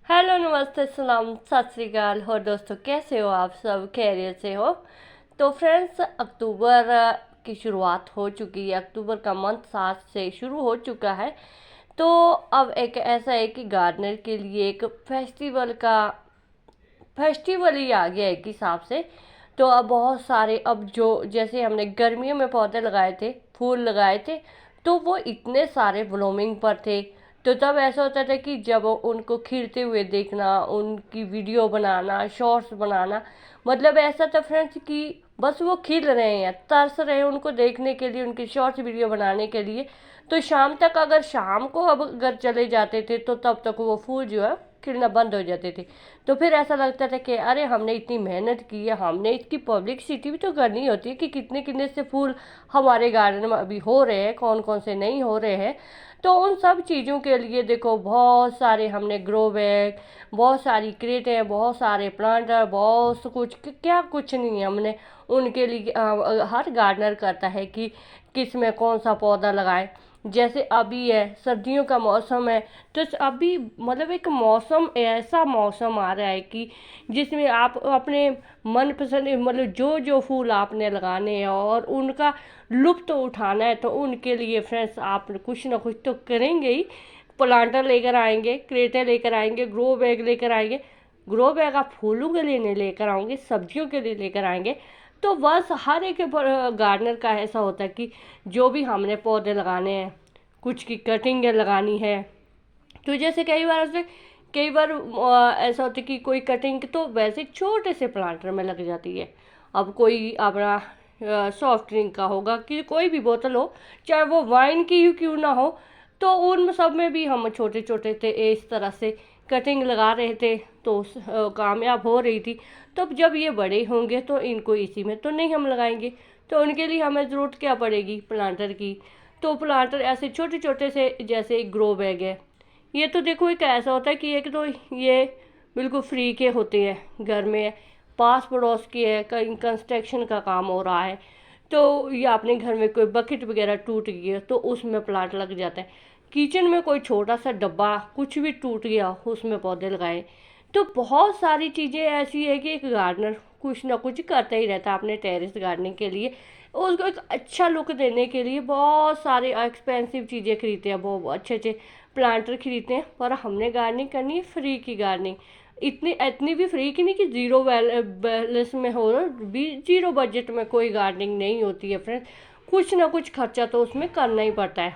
Hello, नमस्ते, सलाम, सत श्री अकाल। और दोस्तों, कैसे हो आप सब? खैरियत से हो? तो फ्रेंड्स, अक्टूबर की शुरुआत हो चुकी है। अक्टूबर का मंथ 7 से शुरू हो चुका है। तो अब एक ऐसा है कि गार्डनर के लिए एक फेस्टिवल ही आ गया एक हिसाब से। तो अब बहुत सारे, अब जो जैसे हमने गर्मियों में पौधे लगाए थे, फूल लगाए थे, तो वो इतने सारे ब्लूमिंग पर थे। तो तब ऐसा होता था कि जब उनको खिलते हुए देखना, उनकी वीडियो बनाना, शॉर्ट्स बनाना, मतलब ऐसा था फ्रेंड्स कि बस वो खिल रहे हैं, तरस रहे हैं उनको देखने के लिए, उनकी शॉर्ट्स वीडियो बनाने के लिए। तो शाम तक, अगर शाम को अब अगर चले जाते थे तो तब तक वो फूल जो है खिलना बंद हो जाते थे। तो फिर ऐसा लगता था कि अरे, हमने इतनी मेहनत की है, हमने इसकी पब्लिसिटी भी तो करनी होती है कि कितने कितने से फूल हमारे गार्डन में अभी हो रहे हैं, कौन कौन से नहीं हो रहे हैं। तो उन सब चीज़ों के लिए देखो, बहुत सारे हमने ग्रो बैग, बहुत सारी क्रेटें, बहुत सारे प्लांटर, बहुत कुछ, क्या कुछ नहीं हमने उनके लिए हर गार्डनर करता है कि किस में कौन सा पौधा लगाए। जैसे अभी है, सर्दियों का मौसम है, तो अभी मतलब एक मौसम, ऐसा मौसम आ रहा है कि जिसमें आप अपने मनपसंद, मतलब जो जो फूल आपने लगाने हैं और उनका लुत्फ तो उठाना है, तो उनके लिए फ्रेंड्स आप कुछ ना कुछ तो करेंगे ही। प्लांटर लेकर आएंगे, क्रेटे लेकर आएंगे, ग्रो बैग लेकर आएंगे। ग्रो बैग आप फूलों के लिए नहीं लेकर आओगे, सब्जियों के लिए लेकर आएंगे। तो बस हर एक गार्डनर का ऐसा होता है कि जो भी हमने पौधे लगाने हैं, कुछ की कटिंग लगानी है। तो जैसे कई बार ऐसा होता है कि कोई कटिंग तो वैसे छोटे से प्लांटर में लग जाती है। अब कोई अपना सॉफ्ट ड्रिंक का होगा, कि कोई भी बोतल हो, चाहे वो वाइन की ही क्यों ना हो, तो उन सब में भी हम छोटे छोटे थे, इस तरह से कटिंग लगा रहे थे। तो कामयाब हो रही थी। तो अब जब ये बड़े होंगे तो इनको इसी में तो नहीं हम लगाएंगे। तो उनके लिए हमें ज़रूरत क्या पड़ेगी? प्लांटर की। तो प्लांटर ऐसे छोटे छोटे से, जैसे ग्रो बैग है, ये तो देखो एक ऐसा होता है कि एक तो ये बिल्कुल फ्री के होते हैं, घर में पास पड़ोस की है, कहीं कंस्ट्रक्शन का काम हो रहा है, तो ये अपने घर में कोई बकेट वगैरह टूट गई है तो उसमें प्लांट लग जाता है। किचन में कोई छोटा सा डब्बा कुछ भी टूट गया, उसमें पौधे लगाए। तो बहुत सारी चीज़ें ऐसी है कि एक गार्डनर कुछ ना कुछ करता ही रहता है अपने टेरेस गार्डनिंग के लिए। उसको एक अच्छा लुक देने के लिए बहुत सारे एक्सपेंसिव चीज़ें खरीदते हैं, वो अच्छे अच्छे प्लांटर खरीदते हैं। पर हमने गार्डनिंग करनी है फ्री की गार्डनिंग। इतनी इतनी भी फ्री की नहीं कि ज़ीरो बैलेंस में हो, भी ज़ीरो बजट में कोई गार्डनिंग नहीं होती है फ्रेंड्स। कुछ ना कुछ खर्चा तो उसमें करना ही पड़ता है।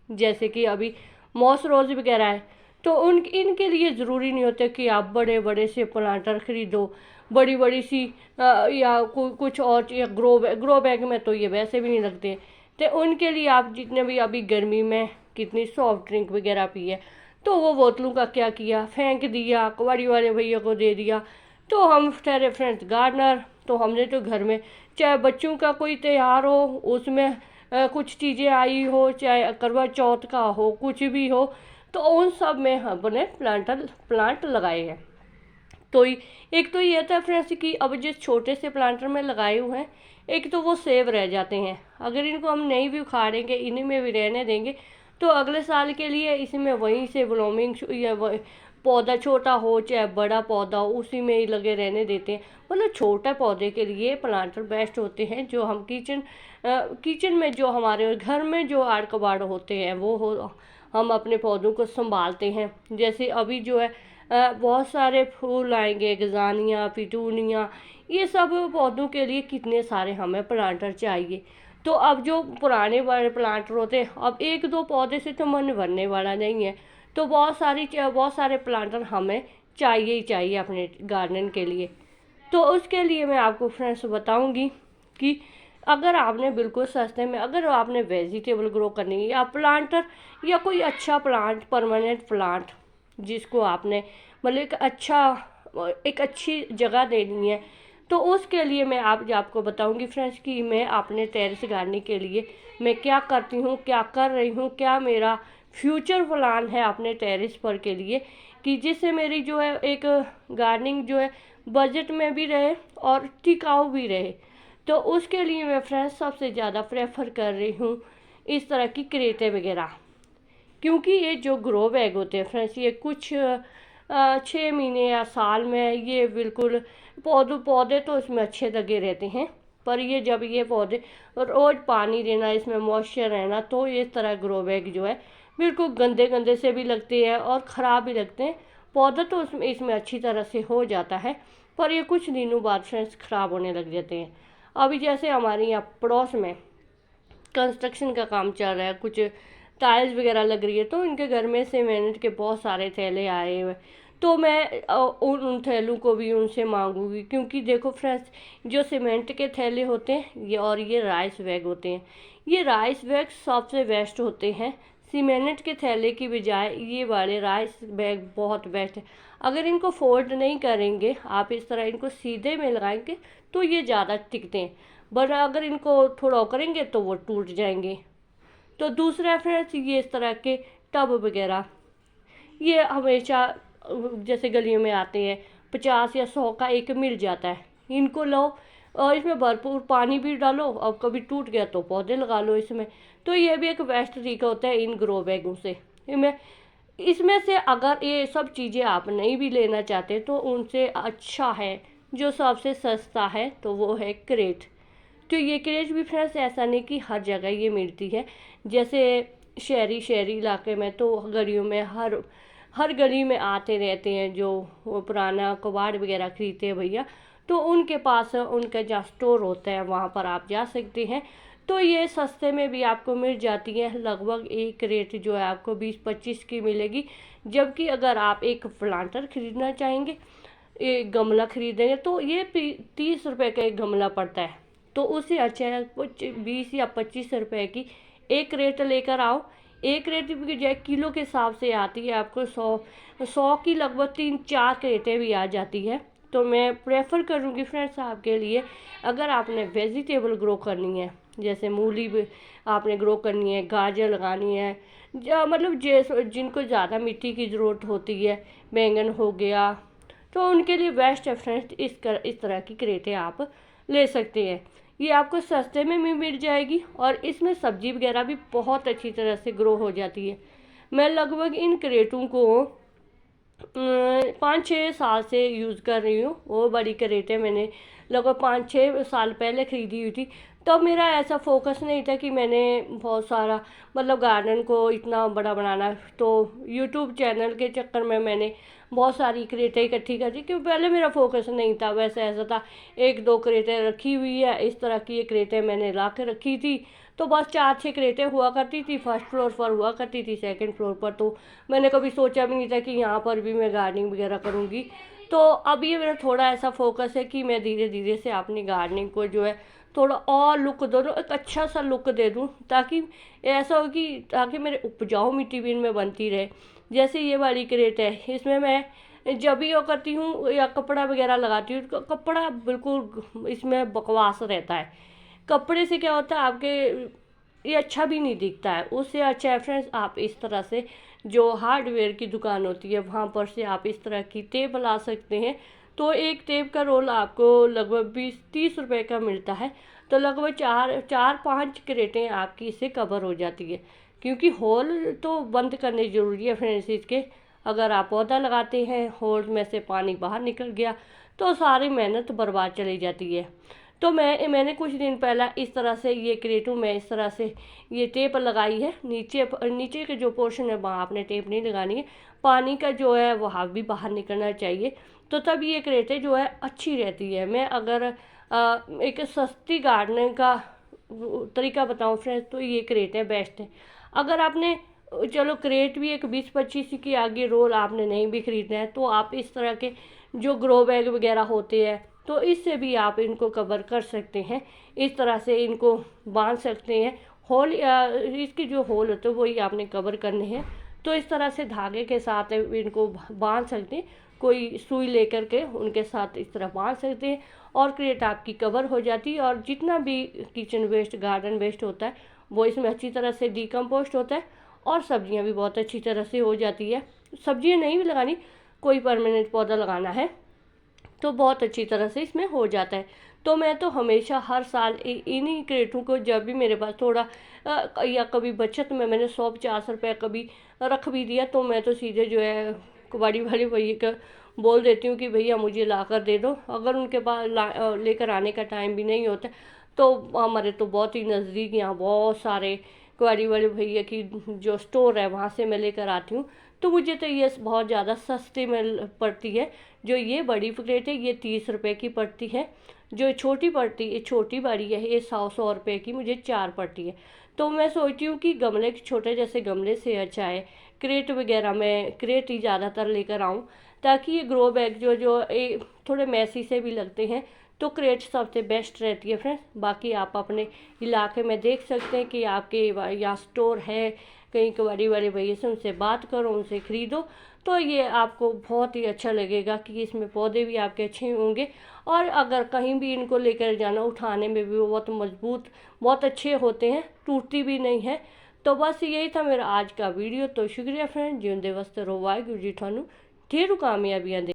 जैसे कि अभी मॉस रोज वगैरह है, तो उन इनके लिए ज़रूरी नहीं होता कि आप बड़े बड़े से प्लांटर खरीदो, बड़ी बड़ी सी या कुछ और, या ग्रो बैग में तो ये वैसे भी नहीं लगते। तो उनके लिए आप जितने भी, अभी गर्मी में कितनी सॉफ्ट ड्रिंक वगैरह पी है, तो वो बोतलों का क्या किया, फेंक दिया, कबाड़ी वाले भैया को दे दिया। तो हम ठहरे फ्रेंड्स गार्डनर, तो हमने तो घर में, चाहे बच्चों का कोई त्योहार हो, उसमें कुछ चीज़ें आई हो, चाहे करवा चौथ का हो, कुछ भी हो, तो उन सब में हमने प्लांट लगाए हैं। तो एक तो ये था फ्रेंड्स कि अब जिस छोटे से प्लांटर में लगाए हुए हैं, एक तो वो सेव रह जाते हैं। अगर इनको हम नहीं भी उखाड़ेंगे, इन्हीं में भी रहने देंगे, तो अगले साल के लिए इसमें वहीं से ब्लूमिंग, या पौधा छोटा हो चाहे बड़ा पौधा हो, उसी में ही लगे रहने देते हैं। मतलब छोटे पौधे के लिए प्लांटर बेस्ट होते हैं। जो हम किचन में, जो हमारे घर में जो आड़ कबाड़ होते हैं, वो हो, हम अपने पौधों को संभालते हैं। जैसे अभी जो है बहुत सारे फूल आएंगे, गजानिया, पिटूनिया, ये सब पौधों के लिए कितने सारे हमें प्लांटर चाहिए। तो अब जो पुराने वाले प्लांटर होते हैं, अब एक दो पौधे से तो मन भरने वाला नहीं है। तो बहुत सारे प्लांटर हमें चाहिए ही चाहिए अपने गार्डन के लिए। तो उसके लिए मैं आपको फ्रेंड्स बताऊंगी कि अगर आपने बिल्कुल सस्ते में, अगर आपने वेजिटेबल ग्रो करनी है, या प्लांटर, या कोई अच्छा प्लांट, परमानेंट प्लांट, जिसको आपने मतलब एक अच्छी जगह देनी है, तो उसके लिए मैं आपको बताऊंगी फ्रेंड्स कि मैं अपने टेरेस गार्डनिंग के लिए मैं क्या करती हूँ, क्या कर रही हूँ, क्या मेरा फ्यूचर प्लान है अपने टेरेस पर के लिए, कि जिससे मेरी जो है एक गार्डनिंग जो है बजट में भी रहे और टिकाऊ भी रहे। तो उसके लिए मैं फ्रेंड्स सबसे ज़्यादा प्रेफर कर रही हूँ इस तरह की क्रेटे वगैरह। क्योंकि ये जो ग्रो बैग होते हैं फ्रेंड्स, ये कुछ 6 महीने या साल में ये बिल्कुल पौधे तो इसमें अच्छे लगे रहते हैं। पर ये जब ये पौधे रोज़ पानी देना, इसमें मॉइस्चर रहना, तो इस तरह ग्रो बैग जो है बिल्कुल गंदे गंदे से भी लगते हैं और ख़राब भी लगते हैं। पौधा तो इसमें अच्छी तरह से हो जाता है, पर ये कुछ दिनों बाद फ्रेंड्स ख़राब होने लग जाते हैं। अभी जैसे हमारे यहाँ पड़ोस में कंस्ट्रक्शन का काम चल रहा है, कुछ टाइल्स वगैरह लग रही है, तो इनके घर में सीमेंट के बहुत सारे थैले आए हुए। तो मैं उन थैलों को भी उनसे मांगूंगी, क्योंकि देखो फ्रेंड्स, जो सीमेंट के थैले होते हैं ये राइस बैग होते हैं, ये राइस बैग सबसे बेस्ट होते हैं। सीमेंट के थैले की बजाय ये वाले राइस बैग बहुत बेस्ट है। अगर इनको फोल्ड नहीं करेंगे आप, इस तरह इनको सीधे में लगाएंगे तो ये ज़्यादा टिकते हैं, बट अगर इनको थोड़ा करेंगे तो वो टूट जाएंगे। तो दूसरा फ्रेंड्स, ये इस तरह के टब वगैरह ये हमेशा जैसे गलियों में आते हैं, 50 या 100 का एक मिल जाता है, इनको लो और इसमें भरपूर पानी भी डालो, और कभी टूट गया तो पौधे लगा लो इसमें। तो ये भी एक बेस्ट तरीका होता है इन ग्रो बैगों से। इसमें से अगर ये सब चीज़ें आप नहीं भी लेना चाहते तो उनसे अच्छा है जो सबसे सस्ता है, तो वो है क्रेट। तो ये क्रेट भी फ्रेंड्स ऐसा नहीं कि हर जगह ये मिलती है। जैसे शहरी इलाके में तो गलियों में हर गली में आते रहते हैं जो वो पुराना कबाड़ वगैरह खरीदते हैं भैया, तो उनके पास उनका जहाँ स्टोर होता है वहाँ पर आप जा सकते हैं। तो ये सस्ते में भी आपको मिल जाती है, लगभग एक रेट जो है आपको 20-25 की मिलेगी। जबकि अगर आप एक प्लांटर खरीदना चाहेंगे, एक गमला खरीदेंगे, तो ये 30 रुपये का एक गमला पड़ता है। तो उससे अच्छा है 20 या 25 रुपये की एक रेट लेकर आओ। एक रेट की बजाय किलो के हिसाब से आती है, आपको 100 की लगभग 3-4 क्रेटें भी आ जाती है। तो मैं प्रेफर करूँगी फ्रेंड्स आपके लिए, अगर आपने वेजिटेबल ग्रो करनी है, जैसे मूली भी आपने ग्रो करनी है, गाजर लगानी है, मतलब जिनको ज़्यादा मिट्टी की ज़रूरत होती है, बैंगन हो गया, तो उनके लिए बेस्ट है फ्रेंड्स इस तरह की क्रेटें आप ले सकते हैं। ये आपको सस्ते में भी मिल जाएगी और इसमें सब्जी वगैरह भी बहुत अच्छी तरह से ग्रो हो जाती है। मैं लगभग इन क्रेटों को 5-6 साल से यूज़ कर रही हूँ। वो बड़ी क्रेटें मैंने लगभग 5-6 साल पहले ख़रीदी हुई थी। तब मेरा ऐसा फोकस नहीं था कि मैंने बहुत सारा मतलब गार्डन को इतना बड़ा बनाना, तो यूट्यूब चैनल के चक्कर में मैंने बहुत सारी क्रेटें इकट्ठी कर दी, क्योंकि पहले मेरा फोकस नहीं था। वैसे ऐसा था 1-2 क्रेटें रखी हुई है, इस तरह की ये क्रेटें मैंने ला के रखी थी। तो बस 4-6 क्रेटें हुआ करती थी, फर्स्ट फ्लोर पर हुआ करती थी, सेकंड फ्लोर पर तो मैंने कभी सोचा भी नहीं था कि यहाँ पर भी मैं गार्डनिंग वगैरह करूँगी। तो अब ये मेरा थोड़ा ऐसा फोकस है कि मैं धीरे धीरे से अपनी गार्डनिंग को जो है थोड़ा और लुक दो, एक अच्छा सा लुक दे दूँ, ताकि ऐसा हो कि ताकि मेरे उपजाऊ मिट्टी भी इनमें बनती रहे। जैसे ये वाली क्रेट है, इसमें मैं जब भी वो करती हूँ या कपड़ा वगैरह लगाती हूँ, तो कपड़ा बिल्कुल इसमें बकवास रहता है। कपड़े से क्या होता है आपके ये अच्छा भी नहीं दिखता है। उससे अच्छा है फ्रेंड्स आप इस तरह से जो हार्डवेयर की दुकान होती है वहाँ पर से आप इस तरह की टेप ला सकते हैं। तो एक टेप का रोल आपको लगभग 20-30 रुपए का मिलता है। तो लगभग 4-5 क्रेटें आपकी इससे कवर हो जाती है, क्योंकि होल तो बंद करने ज़रूरी है फ्रेंड्स इसके। अगर आप पौधा लगाते हैं, होल में से पानी बाहर निकल गया तो सारी मेहनत बर्बाद चली जाती है। तो मैंने कुछ दिन पहला इस तरह से ये क्रेटों में इस तरह से ये टेप लगाई है। नीचे के जो पोर्शन है वहाँ आपने टेप नहीं लगानी है, पानी का जो है वहाँ भी बाहर निकलना चाहिए, तो तब ये क्रेटें जो है अच्छी रहती है। मैं अगर एक सस्ती गार्डनिंग का तरीका बताऊँ फ्रेंड्स, तो ये क्रेटें बेस्ट है। अगर आपने चलो क्रेट भी एक 20-25 की आगे रोल आपने नहीं भी खरीदना है, तो आप इस तरह के जो ग्रो बैग वगैरह होते हैं तो इससे भी आप इनको कवर कर सकते हैं। इस तरह से इनको बांध सकते हैं। होल इसकी जो होल होते हैं वही आपने कवर करने हैं, तो इस तरह से धागे के साथ इनको बांध सकते हैं। कोई सुई लेकर के उनके साथ इस तरह बांध सकते हैं और क्रेट आपकी कवर हो जाती है। और जितना भी किचन वेस्ट, गार्डन वेस्ट होता है वो इसमें अच्छी तरह से डिकम्पोस्ट होता है और सब्जियां भी बहुत अच्छी तरह से हो जाती है। सब्जियां नहीं भी लगानी, कोई परमानेंट पौधा लगाना है तो बहुत अच्छी तरह से इसमें हो जाता है। तो मैं तो हमेशा हर साल इन्हीं क्रेटों को, जब भी मेरे पास थोड़ा या कभी बचत में मैंने 100-50 रुपये कभी रख भी दिया, तो मैं तो सीधे जो है कबाड़ी वाले भैया का बोल देती हूँ कि भैया मुझे ला कर दे दो। अगर उनके पास लेकर आने का टाइम भी नहीं होता तो हमारे तो बहुत ही नज़दीक यहाँ बहुत सारे कबाड़ी वाले भैया की जो स्टोर है वहाँ से मैं लेकर आती हूँ। तो मुझे तो ये बहुत ज़्यादा सस्ती में पड़ती है। जो ये बड़ी प्लेट है ये 30 रुपये की पड़ती है। जो छोटी बड़ी है ये 100 रुपये की मुझे 4 पड़ती है। तो मैं सोचती हूँ कि गमले छोटे जैसे गमले से अच्छा है क्रेट वगैरह में क्रेट ही ज़्यादातर लेकर आऊँ, ताकि ये ग्रो बैग जो थोड़े मैसी से भी लगते हैं, तो क्रेट सबसे बेस्ट रहती है फ्रेंड्स। बाकी आप अपने इलाके में देख सकते हैं कि आपके यहाँ स्टोर है कहीं कबाड़ी वाले भैया से, उनसे बात करो, उनसे ख़रीदो। तो ये आपको बहुत ही अच्छा लगेगा कि इसमें पौधे भी आपके अच्छे होंगे, और अगर कहीं भी इनको लेकर जाना उठाने में भी वो बहुत मजबूत बहुत अच्छे होते हैं, टूटती भी नहीं है। तो बस यही था मेरा आज का वीडियो। तो शुक्रिया फ्रेंड, जिंदे वस्त रहो, वाहिगुरू जी थानू ढेरों कामयाबियां दे।